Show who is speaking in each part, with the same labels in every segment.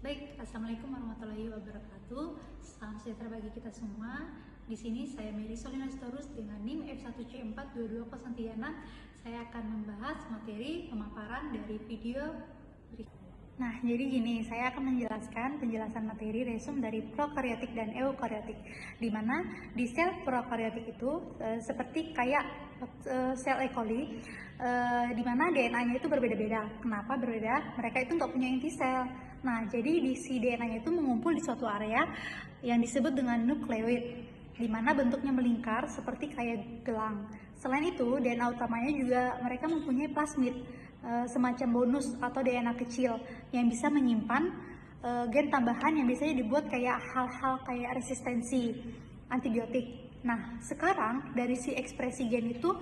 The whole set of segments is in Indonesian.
Speaker 1: Baik, Assalamualaikum warahmatullahi wabarakatuh. Salam sejahtera bagi kita semua. Di sini saya Mary Solina Sitorus dengan NIM F1C42203. Saya akan membahas materi pemaparan dari video berikut. Nah, jadi gini, saya akan menjelaskan penjelasan materi resum dari prokaryotik dan eukaryotik. Di mana di sel prokaryotik itu seperti kayak sel E. coli, di mana DNA-nya itu berbeda-beda. Kenapa berbeda? Mereka itu nggak punya inti sel. Nah, jadi di si DNA-nya itu mengumpul di suatu area yang disebut dengan nukleoid, di mana bentuknya melingkar seperti kayak gelang. Selain itu, DNA utamanya juga mereka mempunyai plasmid, semacam bonus atau DNA kecil yang bisa menyimpan gen tambahan yang biasanya dibuat kayak hal-hal kayak resistensi antibiotik. Nah, sekarang dari si ekspresi gen itu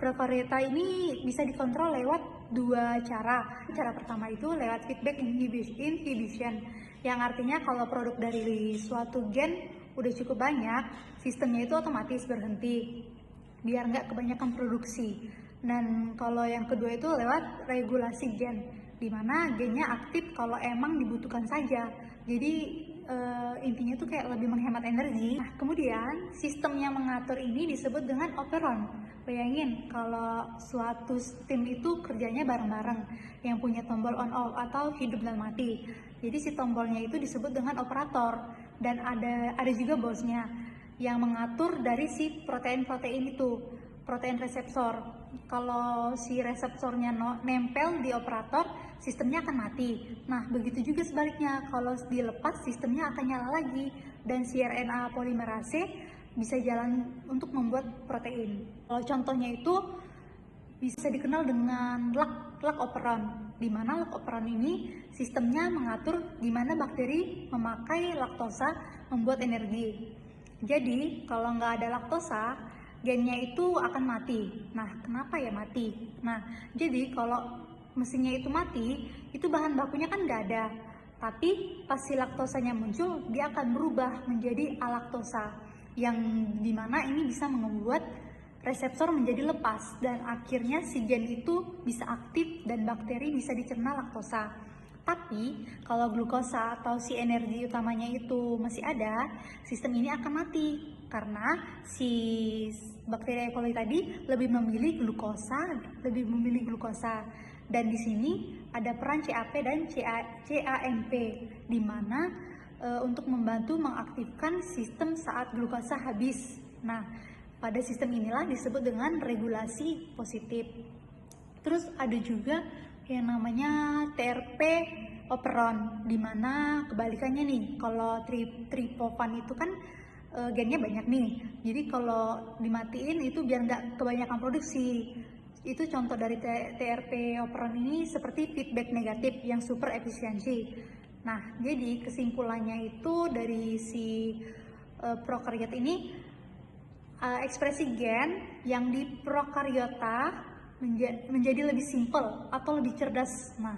Speaker 1: prokaryota ini bisa dikontrol lewat dua cara. Cara pertama itu lewat feedback inhibition, yang artinya kalau produk dari suatu gen udah cukup banyak, sistemnya itu otomatis berhenti biar nggak kebanyakan produksi. Dan kalau yang kedua itu lewat regulasi gen, di mana gennya aktif kalau emang dibutuhkan saja. Jadi intinya tuh kayak lebih menghemat energi. Nah, kemudian sistem yang mengatur ini disebut dengan operon. Bayangin kalau suatu tim itu kerjanya bareng-bareng, yang punya tombol on off atau hidup dan mati. Jadi si tombolnya itu disebut dengan operator, dan ada juga bosnya yang mengatur dari si protein-protein itu, protein reseptor. Kalau si reseptornya nempel di operator, sistemnya akan mati. Nah, begitu juga sebaliknya, kalau dilepas sistemnya akan nyala lagi, dan si RNA polimerase bisa jalan untuk membuat protein. Kalau contohnya itu bisa dikenal dengan lac operon, di mana lac operon ini sistemnya mengatur di mana bakteri memakai laktosa membuat energi. Jadi kalau nggak ada laktosa, gennya itu akan mati. Nah, kenapa ya mati? Nah, jadi kalau mesinnya itu mati, itu bahan bakunya kan nggak ada. Tapi pas si laktosanya muncul, dia akan berubah menjadi alaktosa, yang dimana ini bisa membuat reseptor menjadi lepas, dan akhirnya si gen itu bisa aktif dan bakteri bisa dicerna laktosa. Tapi kalau glukosa atau si energi utamanya itu masih ada, sistem ini akan mati karena si bakteri E. coli tadi lebih memilih glukosa. Dan di sini ada peran CAP dan CAMP, di mana untuk membantu mengaktifkan sistem saat glukosa habis. Nah, pada sistem inilah disebut dengan regulasi positif. Terus ada juga yang namanya TRP operon, di mana kebalikannya nih, kalau triptofan itu kan gennya banyak nih, jadi kalau dimatiin itu biar nggak kebanyakan produksi. Itu contoh dari TRP operon ini seperti feedback negatif yang super efisiensi. Nah, jadi kesimpulannya itu dari si prokaryot ini, ekspresi gen yang di prokaryota menjadi lebih simpel atau lebih cerdas. Nah,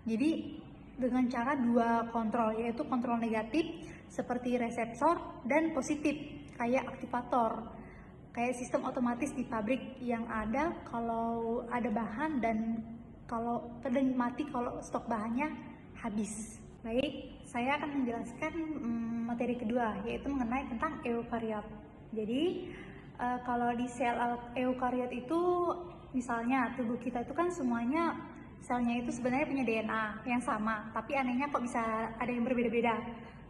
Speaker 1: jadi dengan cara dua kontrol, yaitu kontrol negatif seperti reseptor dan positif kayak aktivator, kayak sistem otomatis di pabrik yang ada kalau ada bahan dan kalau mati kalau stok bahannya habis. Baik, saya akan menjelaskan materi kedua, yaitu mengenai tentang eukaryot. Jadi kalau di sel eukaryot itu, misalnya tubuh kita itu kan semuanya selnya itu sebenarnya punya DNA yang sama, tapi anehnya kok bisa ada yang berbeda-beda.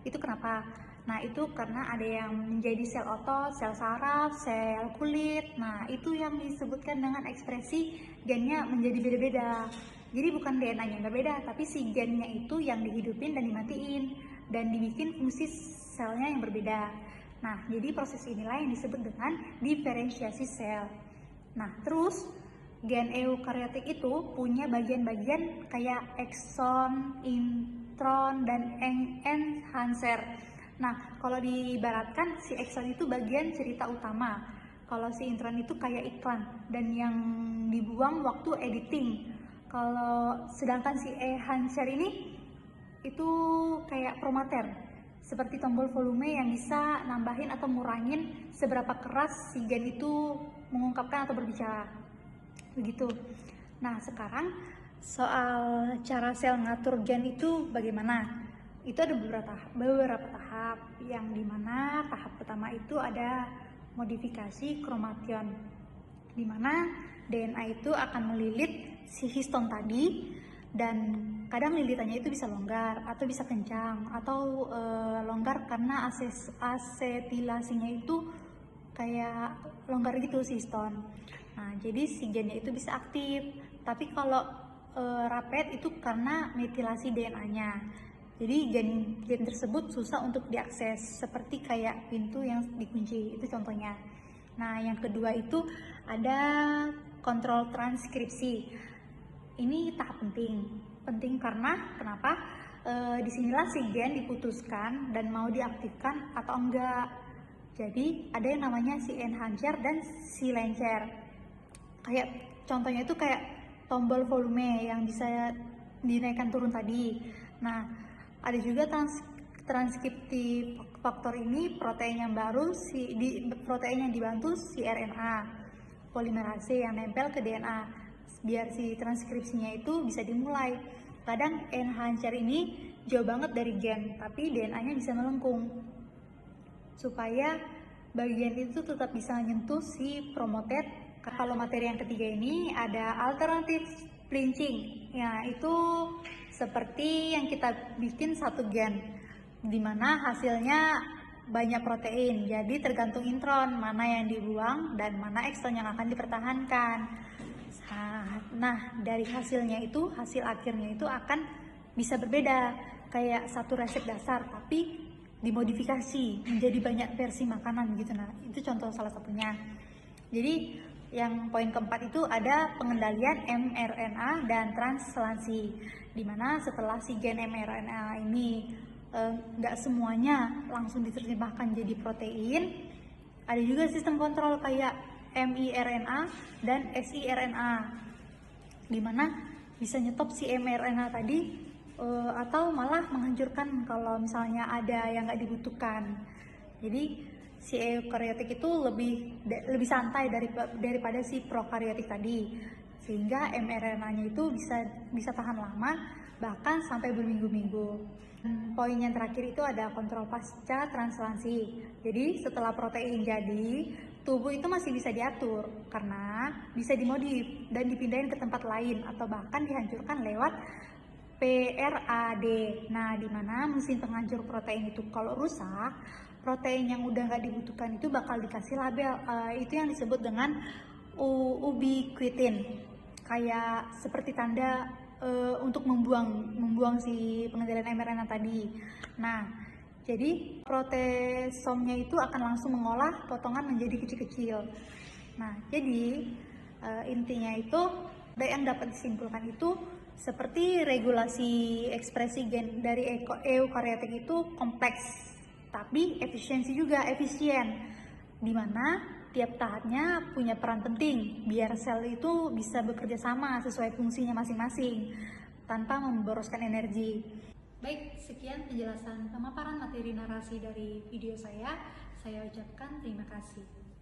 Speaker 1: Itu kenapa? Nah, itu karena ada yang menjadi sel otot, sel saraf, sel kulit. Nah, itu yang disebutkan dengan ekspresi gennya menjadi beda-beda. Jadi bukan DNA-nya yang berbeda, tapi si gennya itu yang dihidupin dan dimatiin dan dibikin fungsi selnya yang berbeda. Nah, jadi proses inilah yang disebut dengan diferensiasi sel. Nah, terus gen eukaryotik itu punya bagian-bagian kayak exon, intron, dan enhancer. Nah, kalau diibaratkan si exon itu bagian cerita utama, kalau si intron itu kayak iklan dan yang dibuang waktu editing. Kalau sedangkan si enhancer ini itu kayak promoter, seperti tombol volume yang bisa nambahin atau ngurangin seberapa keras si gen itu mengungkapkan atau berbicara. Begitu. Nah, sekarang soal cara sel ngatur gen itu bagaimana? itu ada beberapa tahap, yang dimana tahap pertama itu ada modifikasi kromation, dimana DNA itu akan melilit si histon tadi, dan kadang lilitannya itu bisa longgar atau bisa kencang, atau longgar karena asetilasinya itu kayak longgar gitu si histon. Nah, jadi si gennya itu bisa aktif. Tapi kalau rapid itu karena metilasi DNA-nya. Jadi gen tersebut susah untuk diakses, seperti kayak pintu yang dikunci, itu contohnya. Nah, yang kedua itu ada kontrol transkripsi. Ini tahap penting karena kenapa? Disinilah si gen diputuskan dan mau diaktifkan atau enggak. Jadi ada yang namanya si enhancer dan si lancer. Kayak contohnya itu kayak tombol volume yang bisa dinaikkan turun tadi. Nah, ada juga transkriptif faktor ini, protein yang baru, protein yang dibantu si RNA polimerase yang nempel ke DNA biar si transkripsinya itu bisa dimulai. Kadang enhancer ini jauh banget dari gen, tapi DNA-nya bisa melengkung supaya bagian itu tetap bisa menyentuh si promoted. Kalau materi yang ketiga ini ada alternatif splicing. Ya, itu seperti yang kita bikin satu gen, dimana hasilnya banyak protein. Jadi tergantung intron mana yang dibuang dan mana ekstron yang akan dipertahankan. Nah, dari hasilnya itu, hasil akhirnya itu akan bisa berbeda. Kayak satu resep dasar, tapi dimodifikasi menjadi banyak versi makanan gitu. Nah, itu contoh salah satunya. Jadi yang poin keempat itu ada pengendalian mRNA dan translasi, dimana setelah si gen mRNA ini nggak semuanya langsung diterjemahkan jadi protein, ada juga sistem kontrol kayak miRNA dan siRNA, dimana bisa nyetop si mRNA tadi atau malah menghancurkan kalau misalnya ada yang nggak dibutuhkan. Jadi si eukariotik itu lebih santai daripada si prokariotik tadi, sehingga mRNA-nya itu bisa tahan lama, bahkan sampai berminggu-minggu. Poin yang terakhir itu ada kontrol pasca translasi. Jadi setelah protein jadi, tubuh itu masih bisa diatur karena bisa dimodif dan dipindahin ke tempat lain atau bahkan dihancurkan lewat PRAD. Nah, dimana mesin penghancur protein itu kalau rusak, protein yang udah nggak dibutuhkan itu bakal dikasih label, itu yang disebut dengan ubiquitin, kayak seperti tanda untuk membuang si pengendalian mRNA tadi. Nah, jadi protesomnya itu akan langsung mengolah potongan menjadi kecil-kecil. Nah, jadi intinya itu yang dapat disimpulkan itu seperti regulasi ekspresi gen dari eukariotik itu kompleks, tapi efisien, dimana tiap tahapnya punya peran penting biar sel itu bisa bekerja sama sesuai fungsinya masing-masing tanpa memboroskan energi. Baik, sekian penjelasan pemaparan materi narasi dari video saya. Saya ucapkan terima kasih.